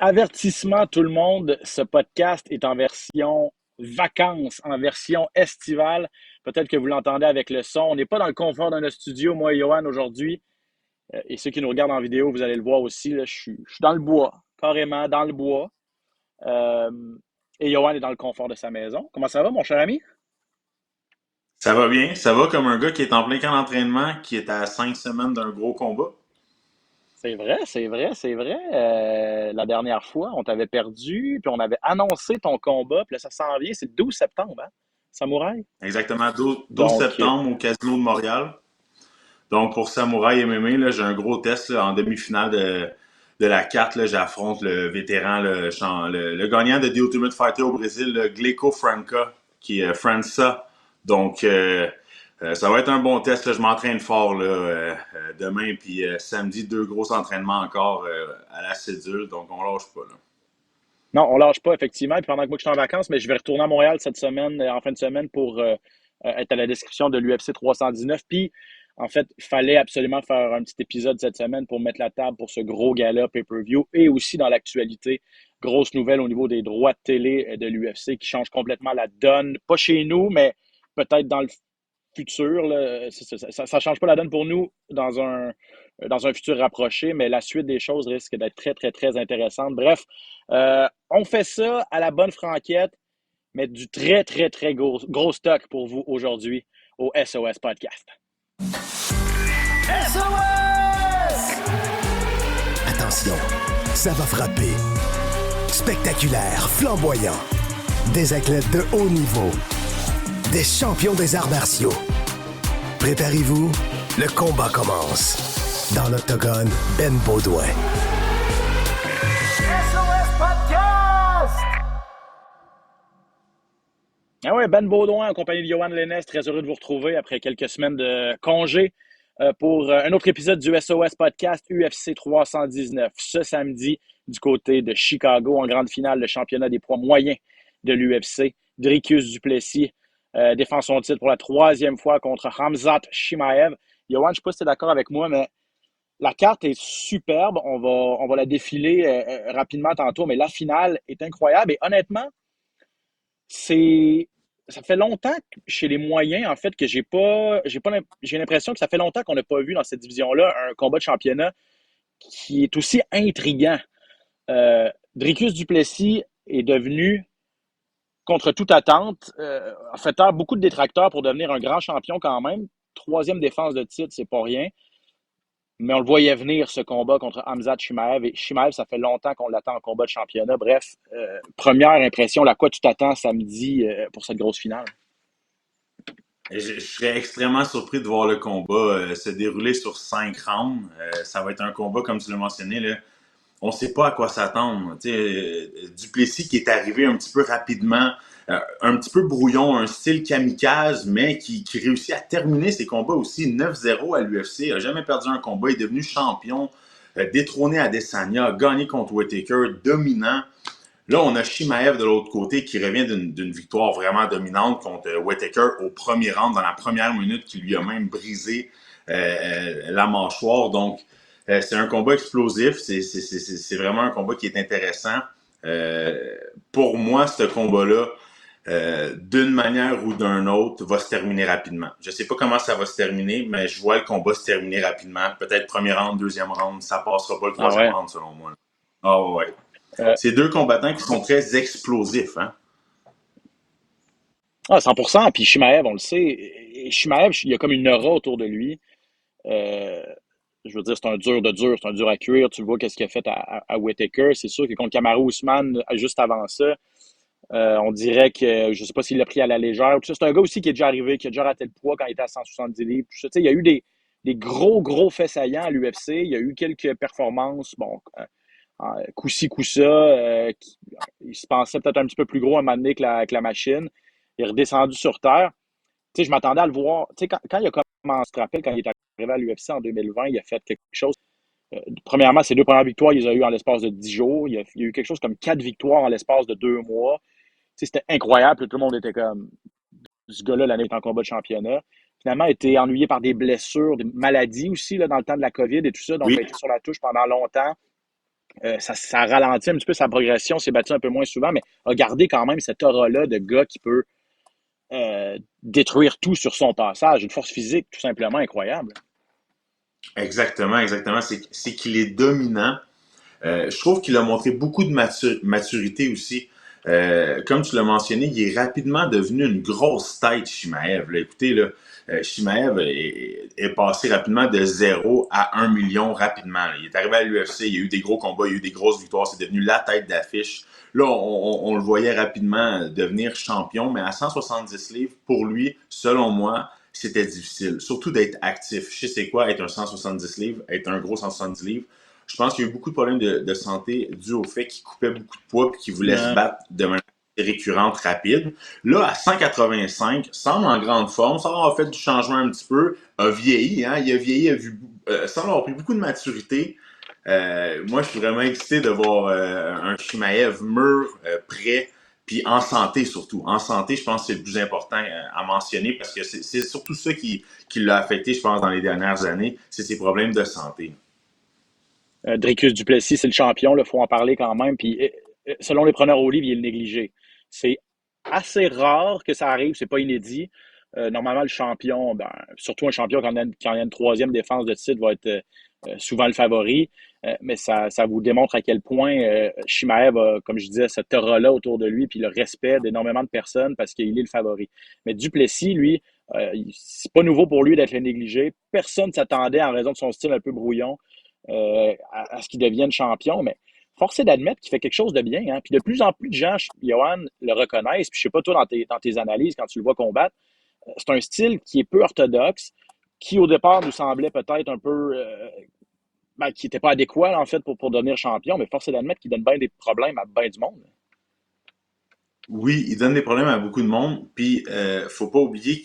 Avertissement tout le monde, ce podcast est en version vacances, en version estivale. Peut-être que vous l'entendez avec le son. On n'est pas dans le confort de notre studio, moi et Johan, aujourd'hui. Et ceux qui nous regardent en vidéo, vous allez le voir aussi. Là, je suis dans le bois, carrément dans le bois. Euh, et Johan est dans le confort de sa maison. Comment ça va, mon cher ami? Ça va bien, ça va comme un gars qui est en plein camp d'entraînement, qui est à 5 semaines d'un gros combat. C'est vrai, c'est vrai, c'est vrai. La dernière fois, on t'avait perdu, puis on avait annoncé ton combat, puis là, ça s'en vient. C'est le 12 septembre, hein? Samouraï? Exactement 12 Donc, septembre au Casino de Montréal. Donc pour Samouraï MMA, là, j'ai un gros test là, en demi-finale de la carte. Là, j'affronte le vétéran, le gagnant de The Ultimate Fighter au Brésil, le Gleiko Franca, qui est França. Donc ça va être un bon test. Là. Je m'entraîne fort là, demain, puis samedi, deux gros entraînements encore à la cédule. Donc on lâche pas. Là. non, on lâche pas, effectivement. Puis pendant que moi, je suis en vacances, mais je vais retourner à Montréal cette semaine, en fin de semaine, pour être à la description de l'UFC 319. Puis, en fait, il fallait absolument faire un petit épisode cette semaine pour mettre la table pour ce gros gala pay-per-view et aussi dans l'actualité. Grosse nouvelle au niveau des droits de télé de l'UFC qui change complètement la donne. Pas chez nous, mais peut-être dans le futur. Là, ça change pas la donne pour nous dans un futur rapproché, mais la suite des choses risque d'être très, très, très intéressante. Bref, on fait ça à la bonne franquette, mais du très, très, très gros stock pour vous aujourd'hui au SOS Podcast. SOS! Attention, ça va frapper. Spectaculaire, flamboyant. Des athlètes de haut niveau. Des champions des arts martiaux. Préparez-vous, le combat commence. Dans l'octogone, Ben Baudouin. SOS Podcast! Ah ouais, Ben Baudouin en compagnie de Johan Lennes, très heureux de vous retrouver après quelques semaines de congé pour un autre épisode du SOS Podcast UFC 319 ce samedi du côté de Chicago en grande finale, le championnat des poids moyens de l'UFC. Dricus Duplessis défend son titre pour la troisième fois contre Khamzat Chimaev. Johan, je ne sais pas si tu es d'accord avec moi, mais la carte est superbe. On va la défiler rapidement tantôt, mais la finale est incroyable. Et honnêtement, c'est ça fait longtemps chez les moyens, en fait, que j'ai l'impression que ça fait longtemps qu'on n'a pas vu dans cette division-là un combat de championnat qui est aussi intriguant. Dricus Duplessis est devenu, contre toute attente, a fait taire beaucoup de détracteurs pour devenir un grand champion quand même. Troisième défense de titre, c'est pas rien. Mais on le voyait venir, ce combat contre Khamzat Chimaev. Et Chimaev, ça fait longtemps qu'on l'attend en combat de championnat. Bref, première impression, à quoi tu t'attends samedi pour cette grosse finale? Je serais extrêmement surpris de voir le combat se dérouler sur 5 rounds. Ça va être un combat, comme tu l'as mentionné, là, on ne sait pas à quoi s'attendre. Duplessis qui est arrivé un petit peu rapidement, un petit peu brouillon, un style kamikaze, mais qui réussit à terminer ses combats aussi 9-0 à l'UFC, a jamais perdu un combat, est devenu champion, détrôné Adesanya, a gagné contre Whittaker, dominant. Là, on a Shimaev de l'autre côté qui revient d'une victoire vraiment dominante contre Whittaker au premier round, dans la première minute, qui lui a même brisé la mâchoire. Donc, c'est un combat explosif. C'est vraiment un combat qui est intéressant. Pour moi, ce combat-là, d'une manière ou d'une autre, va se terminer rapidement. Je ne sais pas comment ça va se terminer, mais je vois le combat se terminer rapidement. Peut-être premier round, deuxième round, ça passera pas le Ah troisième ouais. round selon moi. Ah ouais. Euh, C'est deux combattants qui sont très explosifs, hein? 100%. Puis Shimaev, on le sait. Et Shimaev, il y a comme une aura autour de lui. Euh, je veux dire, c'est un dur de dur, c'est un dur à cuire. Tu vois qu'est-ce qu'il a fait à Whittaker. C'est sûr que contre Kamaru Usman, juste avant ça, on dirait que je ne sais pas s'il l'a pris à la légère. C'est un gars aussi qui est déjà arrivé, qui a déjà raté le poids quand il était à 170 livres. Il y a eu des gros, gros faits saillants à l'UFC. Il y a eu quelques performances, bon, coup-ci, coup-ça. Il se pensait peut-être un petit peu plus gros à un moment donné que la machine. Il est redescendu sur terre. Je m'attendais à le voir. Quand il a commencé, tu te rappelles, quand il est arrivé à l'UFC en 2020, il a fait quelque chose. Premièrement, ses deux premières victoires, il les a eues en l'espace de 10 jours. Il y a eu quelque chose comme 4 victoires en l'espace de 2 mois. C'était incroyable. Tout le monde était comme, ce gars-là, l'année est en combat de championnat. Finalement, il a été ennuyé par des blessures, des maladies aussi, là, dans le temps de la COVID et tout ça. Donc, il a Oui. été sur la touche pendant longtemps. ça ralentit un petit peu sa progression, s'est battu un peu moins souvent, mais a gardé quand même cette aura-là de gars qui peut détruire tout sur son passage. Une force physique tout simplement incroyable. Exactement, exactement. C'est qu'il est dominant. Je trouve qu'il a montré beaucoup de maturité aussi. Comme tu l'as mentionné, il est rapidement devenu une grosse tête, Chimaev. Là, écoutez, là, Chimaev est passé rapidement de 0 à 1 million rapidement. Là. Il est arrivé à l'UFC, il y a eu des gros combats, il y a eu des grosses victoires, c'est devenu la tête d'affiche. Là, on le voyait rapidement devenir champion, mais à 170 livres, pour lui, selon moi, c'était difficile. Surtout d'être actif. Je sais c'est quoi être un 170 livres, être un gros 170 livres. Je pense qu'il y a eu beaucoup de problèmes de santé dus au fait qu'il coupait beaucoup de poids et qu'il voulait se Ouais. battre de manière récurrente, rapide. Là, à 185, semble en grande forme, semble avoir fait du changement un petit peu, a vieilli, hein, il a vieilli, semble avoir pris beaucoup de maturité. Moi, je suis vraiment excité de voir un Chimaev mûr, prêt, puis en santé surtout. En santé, je pense que c'est le plus important à mentionner parce que c'est surtout ça qui l'a affecté, je pense, dans les dernières années, c'est ses problèmes de santé. Dricus Duplessis, c'est le champion, il faut en parler quand même. Puis, selon les preneurs au livre, il est le négligé. C'est assez rare que ça arrive, c'est pas inédit. Normalement, le champion, ben, surtout un champion quand il y a une troisième défense de titre, va être souvent le favori. Mais ça vous démontre à quel point Chimaev a, comme je disais, cette aura-là autour de lui, puis le respect d'énormément de personnes parce qu'il est le favori. Mais Duplessis, lui, c'est pas nouveau pour lui d'être le négligé. Personne ne s'attendait en raison de son style un peu brouillon à ce qu'il devienne champion, mais force est d'admettre qu'il fait quelque chose de bien. Hein. Puis de plus en plus de gens, Johan, le reconnaissent. Puis je sais pas, toi, dans tes analyses, quand tu le vois combattre, c'est un style qui est peu orthodoxe, qui au départ nous semblait peut-être un peu. Qui n'était pas adéquat, en fait, pour devenir champion, mais force est d'admettre qu'il donne bien des problèmes à bien du monde. Oui, il donne des problèmes à beaucoup de monde, puis faut pas oublier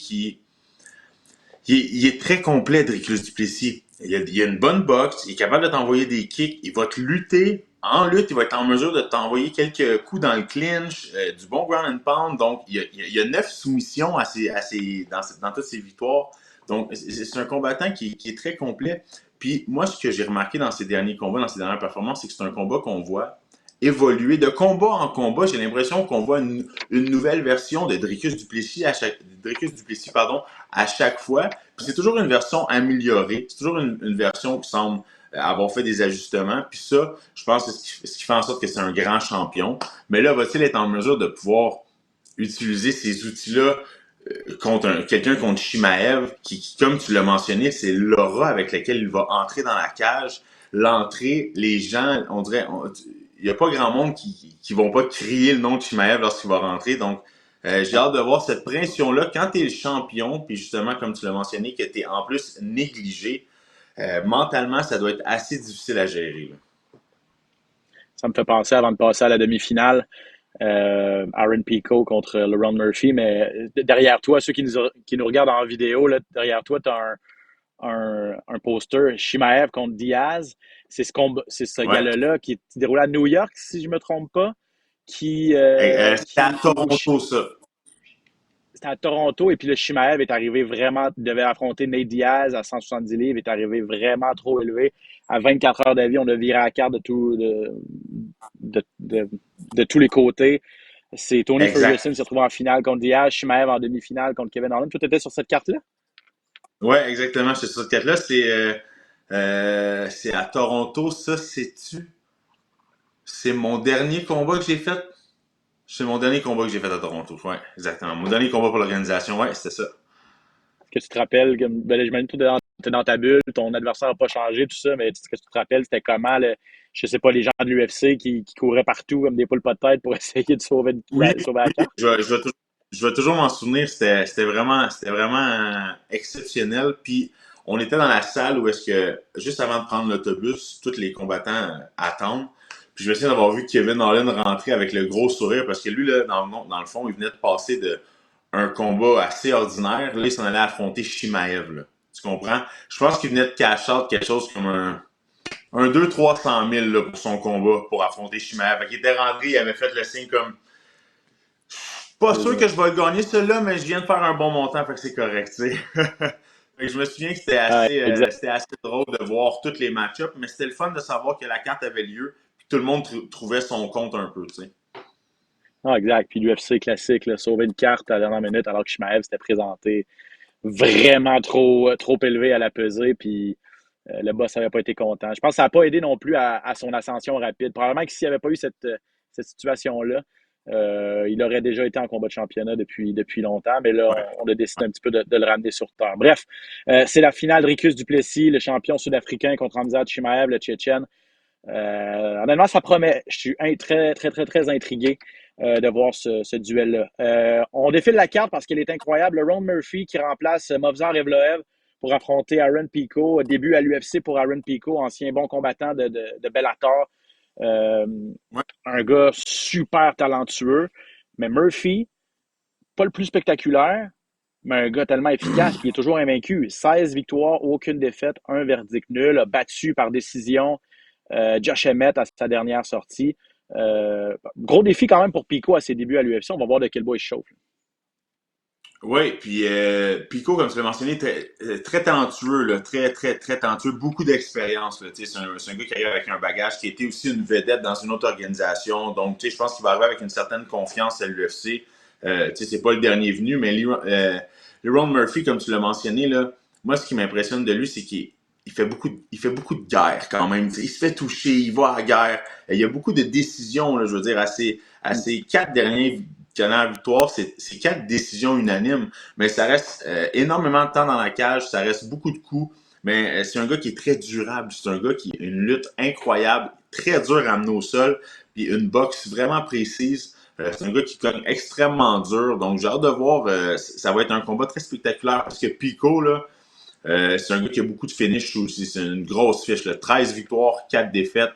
il est très complet, Dricus Duplessis. Il a une bonne boxe, il est capable de t'envoyer des kicks, il va te lutter. En lutte, il va être en mesure de t'envoyer quelques coups dans le clinch, du bon ground and pound. Donc, il y a 9 soumissions dans toutes ses victoires. Donc, c'est un combattant qui est très complet. Puis, moi, ce que j'ai remarqué dans ses derniers combats, dans ses dernières performances, c'est que c'est un combat qu'on voit évoluer. De combat en combat, j'ai l'impression qu'on voit une nouvelle version de Dricus Duplessis, pardon, à chaque fois. Puis c'est toujours une version améliorée. C'est toujours une version qui semble avoir fait des ajustements. Puis ça, je pense que c'est ce qui fait en sorte que c'est un grand champion. Mais là, va-t-il être en mesure de pouvoir utiliser ces outils-là contre quelqu'un contre Chimaev, qui, comme tu l'as mentionné, c'est l'aura avec laquelle il va entrer dans la cage. L'entrée, les gens, on dirait, il n'y a pas grand monde qui vont pas crier le nom de Chimaev lorsqu'il va rentrer. Donc, j'ai hâte de voir cette pression-là. Quand tu es le champion, puis justement, comme tu l'as mentionné, que tu es en plus négligé, mentalement, ça doit être assez difficile à gérer. Là. Ça me fait penser, avant de passer à la demi-finale, Aaron Pico contre LeRon Murphy, mais derrière toi, ceux qui nous regardent en vidéo, là, derrière toi, tu as un poster Chimaev contre Diaz. C'est ce Ouais. gars-là qui se déroule à New York, si je ne me trompe pas, C'était à où Toronto, ça. c'était à Toronto, et puis le Chimaev est arrivé vraiment, devait affronter Nate Diaz à 170 livres, est arrivé vraiment trop élevé. À 24 heures d'avis, on a viré à la carte de, de, de tous les côtés. C'est Tony Ferguson qui Exact. s'est retrouvé en finale contre Diaz, Chimaev en demi-finale contre Kevin Holland. Tout était sur cette carte-là? Ouais, exactement. C'est cette carte-là. C'est à Toronto. Ça, c'est mon dernier combat que j'ai fait. C'est mon dernier combat que j'ai fait à Toronto. Ouais, exactement. Mon dernier combat pour l'organisation. Ouais, c'était ça. Que tu te rappelles, ben, j'imagine que tu es dans ta bulle, ton adversaire n'a pas changé, tout ça, mais ce que tu te rappelles, c'était comment, je sais pas, les gens de l'UFC qui couraient partout comme des poules pas de tête pour essayer de Oui, sauver la oui. carte? Je vais toujours m'en souvenir. C'était vraiment exceptionnel. Puis, on était dans la salle où est-ce que, juste avant de prendre l'autobus, tous les combattants attendent. Puis, je me souviens d'avoir vu Kevin Holland rentrer avec le gros sourire parce que lui, là, dans le fond, il venait de passer de un combat assez ordinaire. Là, il s'en allait affronter Shimaev. Là. Tu comprends? Je pense qu'il venait de cash out quelque chose comme un 200-300 000 là, pour son combat pour affronter Shimaev. Fait qu'il était rentré, il avait fait le signe comme pas sûr que je vais le gagner celui-là, mais je viens de faire un bon montant, fait que c'est correct, tu sais. Fait que je me souviens que Exact. c'était assez drôle de voir tous les match-ups, mais c'était le fun de savoir que la carte avait lieu, tout le monde trouvait son compte un peu, tu sais. Ah, exact. Puis l'UFC classique, là, sauver une carte à la dernière minute alors que Shimaev s'était présenté vraiment trop élevé à la pesée. Puis le boss n'avait pas été content. Je pense que ça n'a pas aidé non plus à son ascension rapide. Probablement que s'il n'y avait pas eu cette situation-là, il aurait déjà été en combat de championnat depuis longtemps. Mais là, Ouais. on a décidé un petit peu de le ramener sur terre. Bref, c'est la finale Dricus du Plessis, le champion sud-africain contre Khamzat Chimaev, le Tchétchène. Honnêtement, ça promet. Je suis très intrigué de voir ce duel-là. On défile la carte parce qu'elle est incroyable. Le Ron Murphy qui remplace Movsar Evloev pour affronter Aaron Pico. Début à l'UFC pour Aaron Pico, ancien bon combattant de Bellator. Euh, Ouais. un gars super talentueux. Mais Murphy, pas le plus spectaculaire, mais un gars tellement efficace, puis il est toujours invaincu. 16 victoires, aucune défaite, un verdict nul, battu par décision Josh Emmett à sa dernière sortie. Gros défi quand même pour Pico à ses débuts à l'UFC. On va voir de quel bois il se chauffe. Oui, puis Pico, comme tu l'as mentionné, très talentueux, là, très talentueux, beaucoup d'expérience. Là, c'est un gars qui arrive avec un bagage, qui a été aussi une vedette dans une autre organisation. Donc, je pense qu'il va arriver avec une certaine confiance à l'UFC. C'est pas le dernier venu, mais Ron Murphy, comme tu l'as mentionné, là, moi, ce qui m'impressionne de lui, c'est il fait beaucoup de guerre quand même. Il se fait toucher, il va à la guerre. Il y a beaucoup de décisions, là, je veux dire, à ses 4 dernières victoires, c'est 4 décisions unanimes, mais ça reste énormément de temps dans la cage, ça reste beaucoup de coups, mais c'est un gars qui est très durable, c'est un gars qui a une lutte incroyable, très dur à amener au sol, puis une boxe vraiment précise. C'est un gars qui cogne extrêmement dur, donc j'ai hâte de voir, ça va être un combat très spectaculaire, parce que Pico, là, c'est un gars qui a beaucoup de finish aussi. C'est une grosse fiche. Là. 13 victoires, 4 défaites.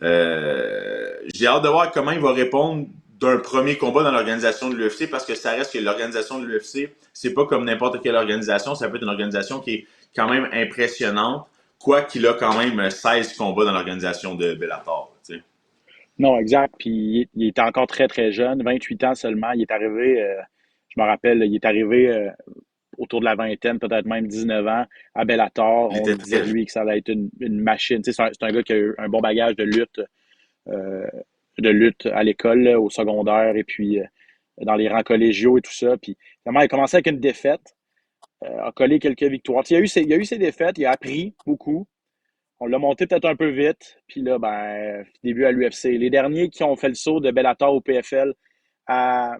J'ai hâte de voir comment il va répondre d'un premier combat dans l'organisation de l'UFC parce que ça reste que l'organisation de l'UFC, c'est pas comme n'importe quelle organisation. Ça peut être une organisation qui est quand même impressionnante, quoi qu'il a quand même 16 combats dans l'organisation de Bellator. Tu sais. Non, exact. Puis il était encore très jeune, 28 ans seulement. Il est arrivé, je me rappelle, il est arrivé autour de la vingtaine, peut-être même 19 ans, à Bellator. Il On était le disait très de jeune. lui que ça allait être une machine. Tu sais, c'est un gars qui a eu un bon bagage euh, de lutte à l'école, là, au secondaire, et puis dans les rangs collégiaux et tout ça. Puis vraiment, il a commencé avec une défaite, a collé quelques victoires. Tu sais, il a eu ses défaites, il a appris beaucoup. On l'a monté peut-être un peu vite. Puis là, ben, début à l'UFC. Les derniers qui ont fait le saut de Bellator au PFL à,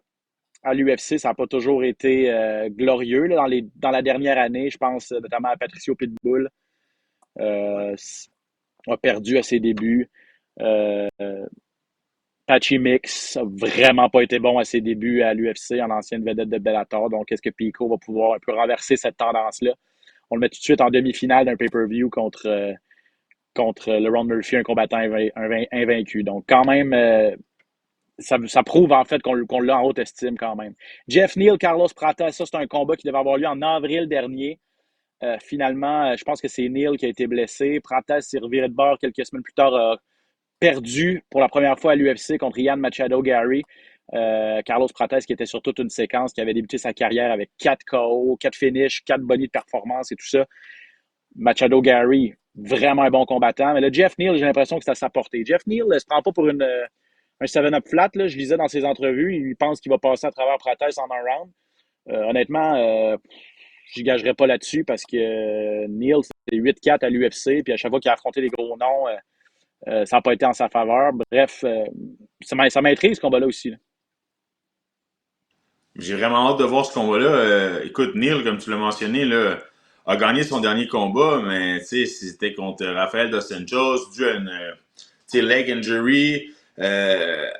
à l'UFC, ça n'a pas toujours été glorieux. Là, dans la dernière année, je pense notamment à Patricio Pitbull, Ouais. euh, a perdu à ses débuts. Euh, Patchy Mix a vraiment pas été bon à ses débuts à l'UFC en ancienne vedette de Bellator. Donc, est-ce que Pico va pouvoir un peu renverser cette tendance-là? On le met tout de suite en demi-finale d'un pay-per-view contre le Ron Murphy, un combattant invaincu. Donc, quand même, ça prouve en fait qu'on l'a en haute estime quand même. Jeff Neal, Carlos Prata, ça c'est un combat qui devait avoir lieu en avril dernier. Finalement, je pense que c'est Neal qui a été blessé. Prata s'est reviré de bord quelques semaines plus tard, a perdu pour la première fois à l'UFC contre Ian Machado Gary. Carlos Prates qui était sur toute une séquence, qui avait débuté sa carrière avec 4 KO, 4 finishes, 4 bonus de performance et tout ça. Machado Gary, vraiment un bon combattant. Mais là, Jeff Neal, j'ai l'impression que c'est à sa portée. Jeff Neal ne se prend pas pour un 7-up flat. Là. Je lisais dans ses entrevues, il pense qu'il va passer à travers Prates en un round. Honnêtement, je n'y gagerais pas là-dessus parce que Neal, c'est 8-4 à l'UFC, puis à chaque fois qu'il a affronté des gros noms, ça n'a pas été en sa faveur. Bref, ça m'intrigue ce combat-là aussi. Là. J'ai vraiment hâte de voir ce combat-là. Écoute, Neil, comme tu l'as mentionné, là, a gagné son dernier combat, mais c'était contre Rafael Dos Anjos, dû à une leg injury.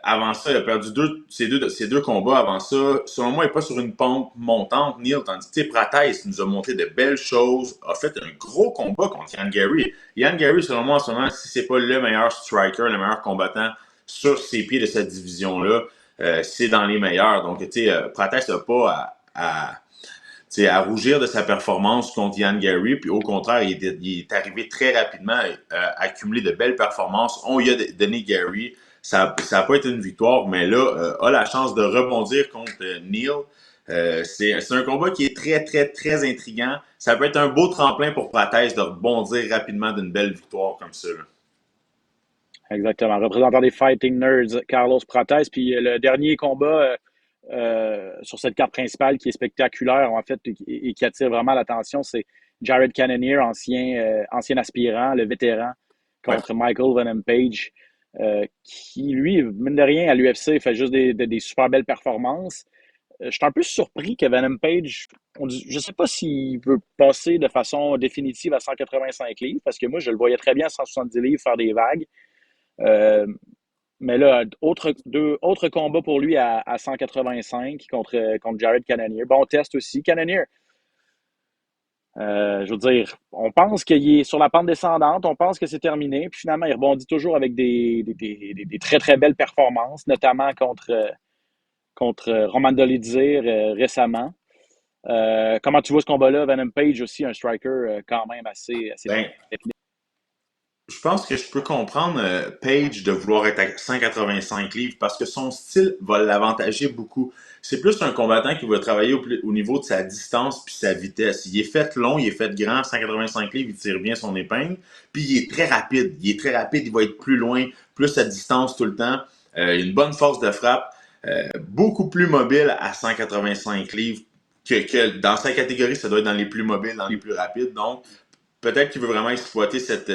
Avant ça, il a perdu ses deux combats avant ça. Selon moi, il n'est pas sur une pente montante, Neil, tandis que Prates nous a montré de belles choses, a fait un gros combat contre Ian Gary. Ian Gary, selon moi, en ce moment, si c'est pas le meilleur striker, le meilleur combattant sur ses pieds de cette division-là, c'est dans les meilleurs. Donc, Prates n'a pas à rougir de sa performance contre Ian Gary. Puis au contraire, il est arrivé très rapidement à accumuler de belles performances. On lui a donné Gary. Ça n'a pas été une victoire, mais là, a la chance de rebondir contre Neal. C'est un combat qui est très intriguant. Ça peut être un beau tremplin pour Prates de rebondir rapidement d'une belle victoire comme ça. Là. Exactement. Représentant des Fighting Nerds, Carlos Prates. Puis le dernier combat sur cette carte principale qui est spectaculaire, en fait, et qui attire vraiment l'attention, c'est Jared Cannonier, ancien aspirant, le vétéran, Ouais. contre Michael Venom Page, qui, lui, mine de rien, à l'UFC, fait juste des super belles performances. Je suis un peu surpris que Venom Page, je ne sais pas s'il veut passer de façon définitive à 185 livres, parce que moi, je le voyais très bien à 170 livres faire des vagues. Euh, mais là, autre combat pour lui à 185 contre Jared Cannonier. Bon test aussi. Cannonier, je veux dire, on pense qu'il est sur la pente descendante, on pense que c'est terminé, puis finalement, il rebondit toujours avec des très, très belles performances, notamment contre Roman Dolidze récemment. Comment tu vois ce combat-là? Venom Page aussi, un striker quand même assez Ben, technique. je pense que je peux comprendre Page de vouloir être à 185 livres parce que son style va l'avantager beaucoup. C'est plus un combattant qui va travailler au niveau de sa distance puis sa vitesse. Il est fait long, il est fait grand, 185 livres, il tire bien son épingle. Puis il est très rapide. Il est très rapide, il va être plus loin, plus à distance tout le temps. Il a une bonne force de frappe. Beaucoup plus mobile à 185 livres que dans sa catégorie, ça doit être dans les plus mobiles, dans les plus rapides. Donc, peut-être qu'il veut vraiment exploiter cet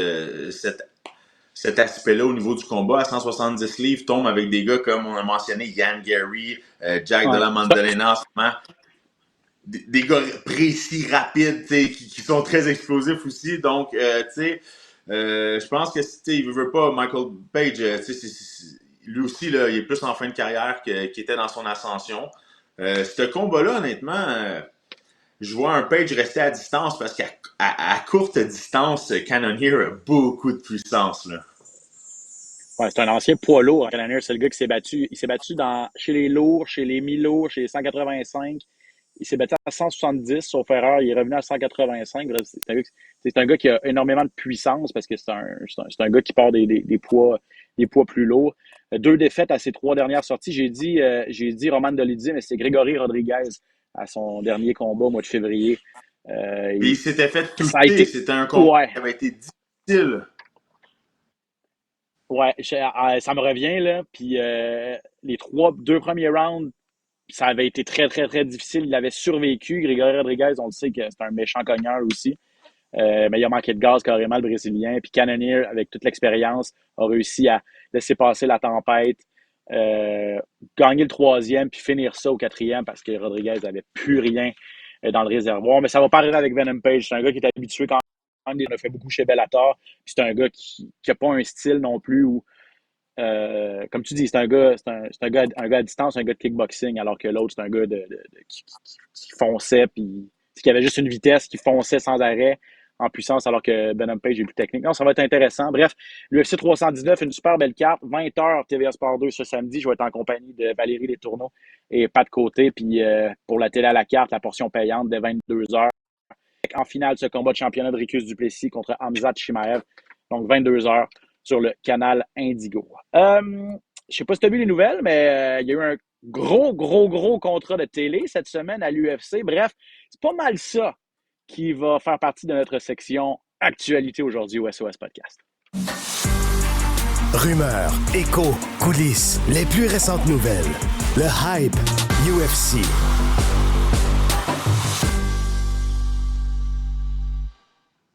aspect-là au niveau du combat. À 170 livres, tombe avec des gars comme on a mentionné, Yann Gary, Jack de Ouais. la Mandolena en ce moment. Des gars précis, rapides, qui sont très explosifs aussi. Donc, je pense que il veut pas Michael Page. Lui aussi, là, il est plus en fin de carrière qu'il était dans son ascension. Ce combat-là, honnêtement, je vois un Page rester à distance parce qu'à courte distance, Cannonier a beaucoup de puissance. Là. Ouais, c'est un ancien poids lourd. Cannonier, c'est le gars qui s'est battu. Il s'est battu chez les lourds, chez les mi-lourds, chez les 185. Il s'est battu à 170, sauf erreur. Il est revenu à 185. Bref, c'est un gars qui a énormément de puissance parce que c'est un gars qui part des poids plus lourds. Deux défaites à ses trois dernières sorties. J'ai dit Roman Dolidze, mais c'est Grégory Rodriguez à son dernier combat au mois de février. Puis il s'était fait Ça a toucher. été. C'était un combat Ouais, qui avait été difficile. ouais, ça me revient, là. Puis les deux premiers rounds, ça avait été très, très, très difficile. Il avait survécu. Grégory Rodriguez, on le sait que c'est un méchant cogneur aussi. Mais il a manqué de gaz carrément, le Brésilien. Puis Cannonier, avec toute l'expérience, a réussi à laisser passer la tempête, gagner le troisième, puis finir ça au quatrième parce que Rodriguez n'avait plus rien dans le réservoir. Mais ça va pas arriver avec Venom Page. C'est un gars qui est habitué quand même. Il en a fait beaucoup chez Bellator. Puis c'est un gars qui n'a pas un style non plus où comme tu dis, c'est un gars, un gars à distance, un gars de kickboxing, alors que l'autre, c'est un gars qui fonçait, puis qui avait juste une vitesse, qui fonçait sans arrêt en puissance, alors que Venom Page est plus technique. Non, ça va être intéressant. Bref, l'UFC 319, une super belle carte. 20h, TVA Sport 2 ce samedi. Je vais être en compagnie de Valérie Letourneau et Pat Côté. Puis pour la télé à la carte, la portion payante dès 22h. En finale, ce combat de championnat de Ricus Duplessis contre Hamzat Chimaev. Donc 22h sur le canal Indigo. Je sais pas si tu as vu les nouvelles, mais il y a eu un gros contrat de télé cette semaine à l'UFC. Bref, c'est pas mal ça qui va faire partie de notre section Actualité aujourd'hui au SOS Podcast. Rumeurs, échos, coulisses, les plus récentes nouvelles. Le hype UFC.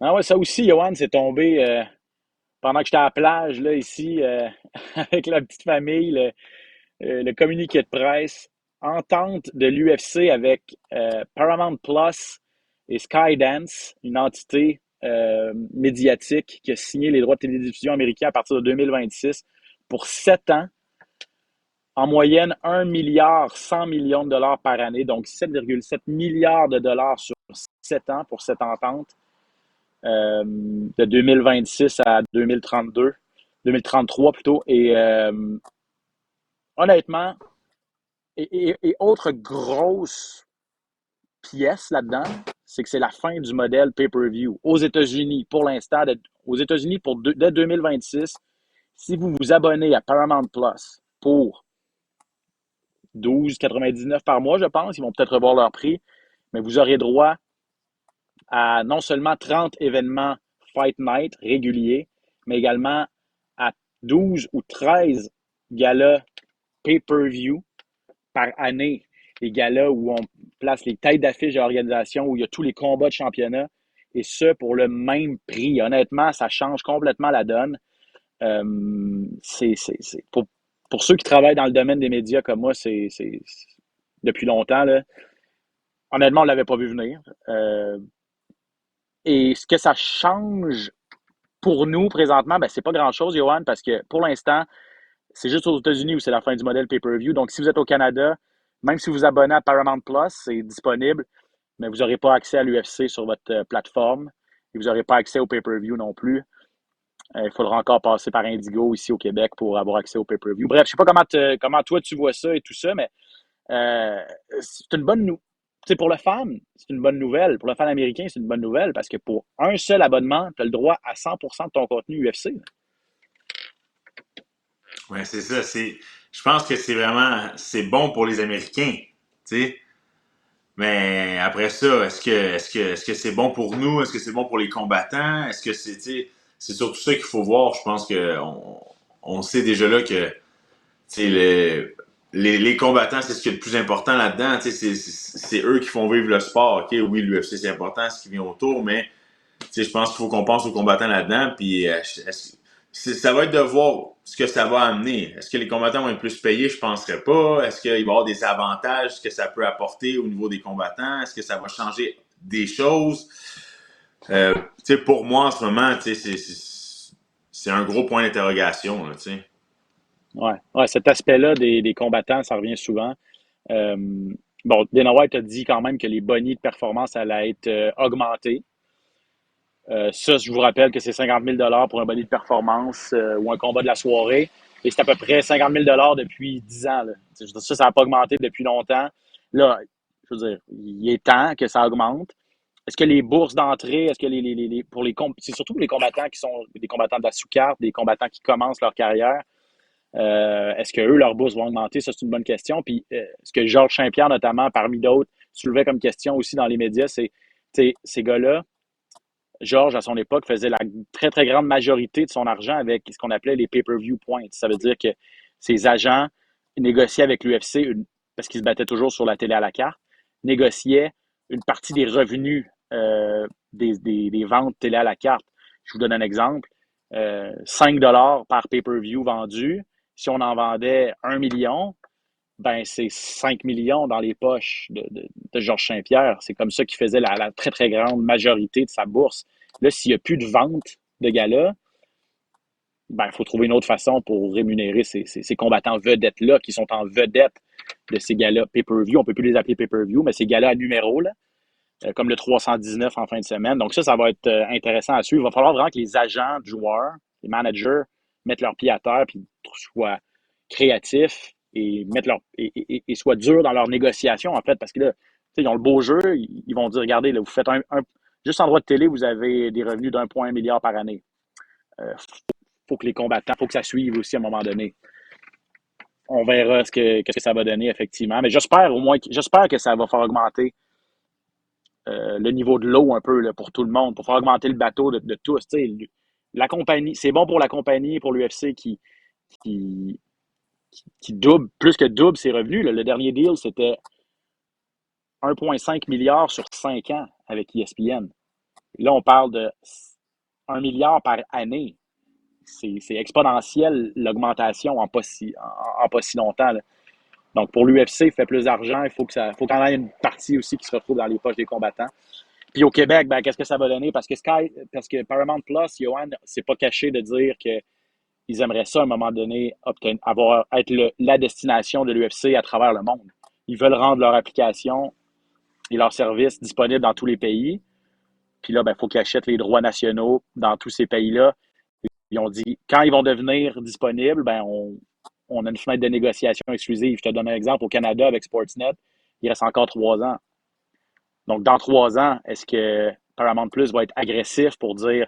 Ah ouais, ça aussi, Johan, c'est tombé pendant que j'étais à la plage, là, ici, avec la petite famille, le communiqué de presse, entente de l'UFC avec Paramount Plus et Skydance, une entité médiatique qui a signé les droits de télédiffusion américains à partir de 2026 pour 7 ans, en moyenne 1 milliard 100 millions de dollars par année, donc 7,7 milliards de dollars sur 7 ans pour cette entente de 2026 à 2033 plutôt. Et honnêtement, et autre grosse pièce là-dedans, c'est que c'est la fin du modèle pay-per-view aux États-Unis pour l'instant. Aux États-Unis, dès 2026, si vous vous abonnez à Paramount Plus pour 12,99 par mois, je pense, ils vont peut-être revoir leur prix, mais vous aurez droit à non seulement 30 événements Fight Night réguliers, mais également à 12 ou 13 galas pay-per-view par année. Les galas où on place les têtes d'affiche de l'organisation, où il y a tous les combats de championnat, et ce, pour le même prix. Honnêtement, ça change complètement la donne. Pour ceux qui travaillent dans le domaine des médias comme moi, depuis longtemps, là, honnêtement, on ne l'avait pas vu venir. Et ce que ça change pour nous présentement, ben, c'est pas grand-chose, Johan, parce que pour l'instant, c'est juste aux États-Unis où c'est la fin du modèle pay-per-view. Donc, si vous êtes au Canada, même si vous abonnez à Paramount Plus, c'est disponible, mais vous n'aurez pas accès à l'UFC sur votre plateforme et vous n'aurez pas accès au pay-per-view non plus. Il faudra encore passer par Indigo ici au Québec pour avoir accès au pay-per-view. Bref, je ne sais pas comment toi tu vois ça et tout ça, mais c'est une bonne nouvelle. Pour le fan, c'est une bonne nouvelle. Pour le fan américain, c'est une bonne nouvelle parce que pour un seul abonnement, tu as le droit à 100% de ton contenu UFC. Ouais, c'est ça. Je pense que c'est bon pour les Américains, tu sais. Mais après ça, est-ce que c'est bon pour nous? Est-ce que c'est bon pour les combattants? Est-ce que c'est, tu sais, c'est surtout ça qu'il faut voir. Je pense que on sait déjà là que, tu sais, les combattants, c'est ce qui est le plus important là-dedans. Tu sais, c'est eux qui font vivre le sport. Ok, oui, l'UFC c'est important, ce qui vient autour, mais tu sais, je pense qu'il faut qu'on pense aux combattants là-dedans. Puis, ça va être de voir ce que ça va amener. Est-ce que les combattants vont être plus payés? Je ne penserais pas. Est-ce qu'il va y avoir des avantages que ça peut apporter au niveau des combattants? Est-ce que ça va changer des choses? Tu sais, pour moi, en ce moment, tu sais, c'est un gros point d'interrogation, là, tu sais. Ouais, cet aspect-là des combattants, ça revient souvent. Euh, bon, Dana White a dit quand même que les bonnies de performance allaient être augmentés. Ça, je vous rappelle que c'est 50 000 pour un boni de performance ou un combat de la soirée. Et c'est à peu près 50 000 depuis 10 ans. Là. Ça n'a pas augmenté depuis longtemps. Là, je veux dire, il est temps que ça augmente. Est-ce que les bourses d'entrée, est-ce que c'est surtout pour les combattants qui sont des combattants de la sous-carte, des combattants qui commencent leur carrière, est-ce que eux, leurs bourses vont augmenter? Ça, c'est une bonne question. Puis, ce que Georges Saint-Pierre, notamment, parmi d'autres, soulevait comme question aussi dans les médias, c'est, ces gars-là, Georges, à son époque, faisait la très, très grande majorité de son argent avec ce qu'on appelait les pay-per-view points. Ça veut dire que ses agents négociaient avec l'UFC, parce qu'ils se battaient toujours sur la télé à la carte, négociaient une partie des revenus des ventes télé à la carte. Je vous donne un exemple. 5 par pay-per-view vendu. Si on en vendait 1 million, ben c'est 5 millions dans les poches de Georges Saint-Pierre. C'est comme ça qu'il faisait la très, très grande majorité de sa bourse. Là, s'il n'y a plus de vente de gala, ben, il faut trouver une autre façon pour rémunérer ces combattants vedettes-là qui sont en vedette de ces galas pay-per-view. On ne peut plus les appeler pay-per-view, mais ces galas à numéro, là, comme le 319 en fin de semaine. Donc ça va être intéressant à suivre. Il va falloir vraiment que les agents de joueurs, les managers, mettent leurs pieds à terre et soient créatifs et soient durs dans leurs négociations, en fait, parce que là, ils ont le beau jeu, ils vont dire, regardez, là, vous faites juste en droit de télé, vous avez des revenus d'1,1 milliard par année. Faut que les combattants, faut que ça suive aussi à un moment donné. On verra qu'est-ce que ça va donner, effectivement. Mais j'espère que ça va faire augmenter le niveau de l'eau un peu là, pour tout le monde, pour faire augmenter le bateau de tous. La compagnie, c'est bon pour la compagnie et pour l'UFC qui, qui double, plus que double ses revenus. Là. Le dernier deal, c'était 1,5 milliard sur 5 ans avec ESPN. Là, on parle de 1 milliard par année. C'est exponentiel l'augmentation en pas si longtemps. Là. Donc, pour l'UFC, il fait plus d'argent. Il faut qu'il y en ait une partie aussi qui se retrouve dans les poches des combattants. Puis au Québec, ben, qu'est-ce que ça va donner? Parce que Paramount Plus, Johan, c'est pas caché de dire qu'ils aimeraient ça à un moment donné, être la destination de l'UFC à travers le monde. Ils veulent rendre leur application et leurs services disponibles dans tous les pays. Puis là, ben, il faut qu'ils achètent les droits nationaux dans tous ces pays-là. Ils ont dit, quand ils vont devenir disponibles, ben, on a une fenêtre de négociation exclusive. Je te donne un exemple. Au Canada, avec Sportsnet, il reste encore 3 ans. Donc, dans 3 ans, est-ce que Paramount Plus va être agressif pour dire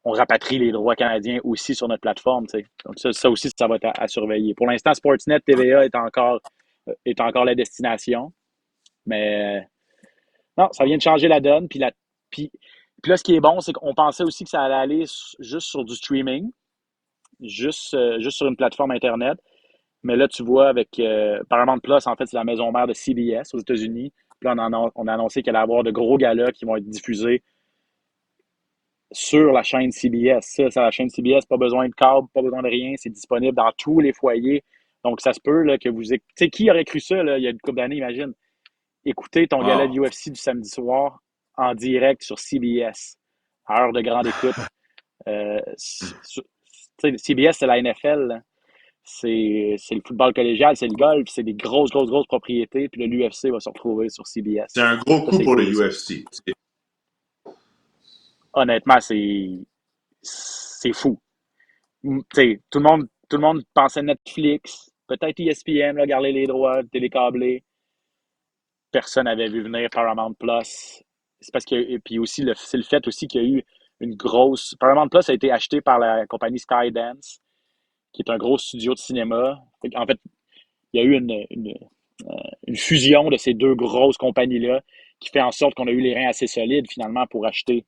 on rapatrie les droits canadiens aussi sur notre plateforme? T'sais? Donc, ça aussi, ça va être à surveiller. Pour l'instant, Sportsnet TVA est encore la destination. Mais non, ça vient de changer la donne. Puis là, ce qui est bon, c'est qu'on pensait aussi que ça allait aller juste sur du streaming. juste sur une plateforme Internet. Mais là, tu vois, avec Paramount Plus, en fait, c'est la maison mère de CBS aux États-Unis. Puis là, on a annoncé qu'il allait y avoir de gros galas qui vont être diffusés sur la chaîne CBS. Ça, c'est la chaîne CBS, pas besoin de câble, pas besoin de rien. C'est disponible dans tous les foyers. Donc, ça se peut là, que vous... Tu sais, qui aurait cru ça là, il y a une couple d'années, imagine? Écouter ton gala de Wow. UFC du samedi soir en direct sur CBS, à heure de grande écoute. CBS, c'est la NFL, là. C'est le football collégial, c'est le golf, c'est des grosses propriétés. Puis l'UFC va se retrouver sur C'est CBS. un gros Ça, coup c'est pour le cool, ça. UFC. Honnêtement, c'est fou. Tout le monde pensait Netflix, peut-être ESPN, là, garder les droits, télécâblés. Personne n'avait vu venir Paramount Plus. C'est parce que, et puis aussi, c'est le fait aussi qu'il y a eu une grosse. Paramount Plus a été acheté par la compagnie Skydance, qui est un gros studio de cinéma. En fait, il y a eu une fusion de ces deux grosses compagnies-là qui fait en sorte qu'on a eu les reins assez solides finalement pour acheter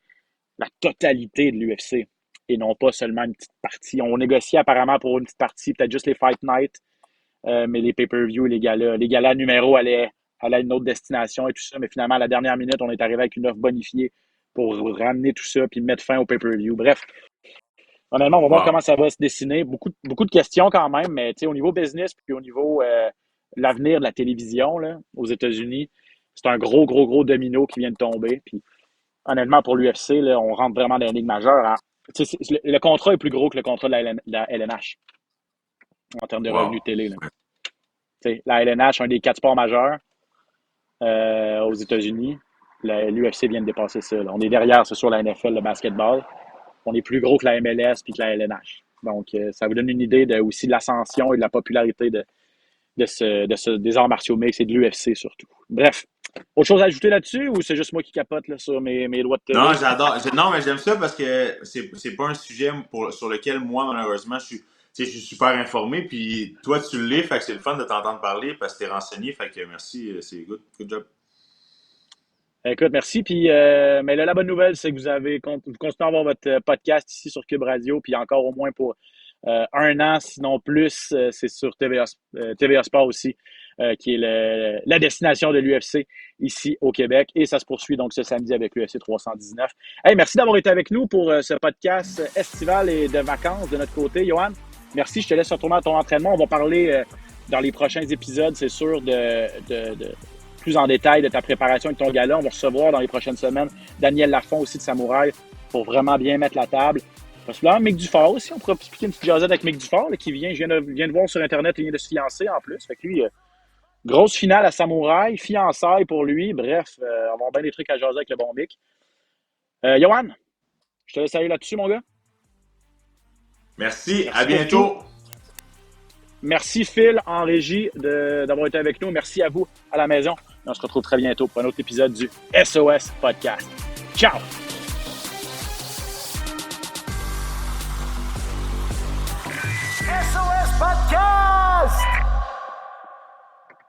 la totalité de l'UFC et non pas seulement une petite partie. On négociait apparemment pour une petite partie, peut-être juste les Fight Night, mais les pay-per-view, les galas numéros allaient à une autre destination et tout ça. Mais finalement, à la dernière minute, on est arrivé avec une offre bonifiée pour ramener tout ça puis mettre fin au pay-per-view. Bref, honnêtement, on va voir Wow. comment ça va se dessiner. Beaucoup de questions quand même, mais au niveau business puis au niveau l'avenir de la télévision là, aux États-Unis, c'est un gros domino qui vient de tomber. Puis honnêtement, pour l'UFC, là, on rentre vraiment dans la ligue majeure. Hein. Le contrat est plus gros que le contrat de la LNH en termes de revenus Wow. télé. Là. La LNH, un des 4 sports majeurs aux États-Unis. L'UFC vient de dépasser ça. Là. On est derrière, c'est sûr, la NFL, le basketball. On est plus gros que la MLS et que la LNH. Donc, ça vous donne une idée aussi de l'ascension et de la popularité des arts martiaux mixtes et de l'UFC surtout. Bref, autre chose à ajouter là-dessus ou c'est juste moi qui capote là, sur mes droits de Non, télé? j'adore. Non, mais j'aime ça parce que c'est pas un sujet sur lequel moi, malheureusement, je suis super informé. Puis toi, tu l'es, fait que c'est le fun de t'entendre parler parce que t'es renseigné. Fait que merci, c'est good. Good job. Écoute, merci. Puis, mais là, la bonne nouvelle, c'est que vous continuez à avoir votre podcast ici sur Cube Radio, puis encore au moins pour un an, sinon plus, c'est sur TVA Sport aussi, qui est la destination de l'UFC ici au Québec. Et ça se poursuit donc ce samedi avec l'UFC 319. Hey, merci d'avoir été avec nous pour ce podcast estival et de vacances de notre côté. Johan, merci. Je te laisse retourner à ton entraînement. On va parler dans les prochains épisodes, c'est sûr, de plus en détail de ta préparation avec ton gala. On va recevoir dans les prochaines semaines Daniel Lafont aussi de Samouraï pour vraiment bien mettre la table. Possiblement Mick Dufort aussi. On pourra expliquer une petite jasette avec Mick Dufort là, qui vient de voir sur Internet, il vient de se fiancer en plus. Fait que lui, grosse finale à Samouraï, fiançailles pour lui. Bref, on va avoir bien des trucs à jaser avec le bon Mick. Johan, je te laisse aller là-dessus, mon gars. Merci, à Merci pour tout. bientôt. Merci Phil en régie d'avoir été avec nous. Merci à vous à la maison. On se retrouve très bientôt pour un autre épisode du SOS Podcast. Ciao!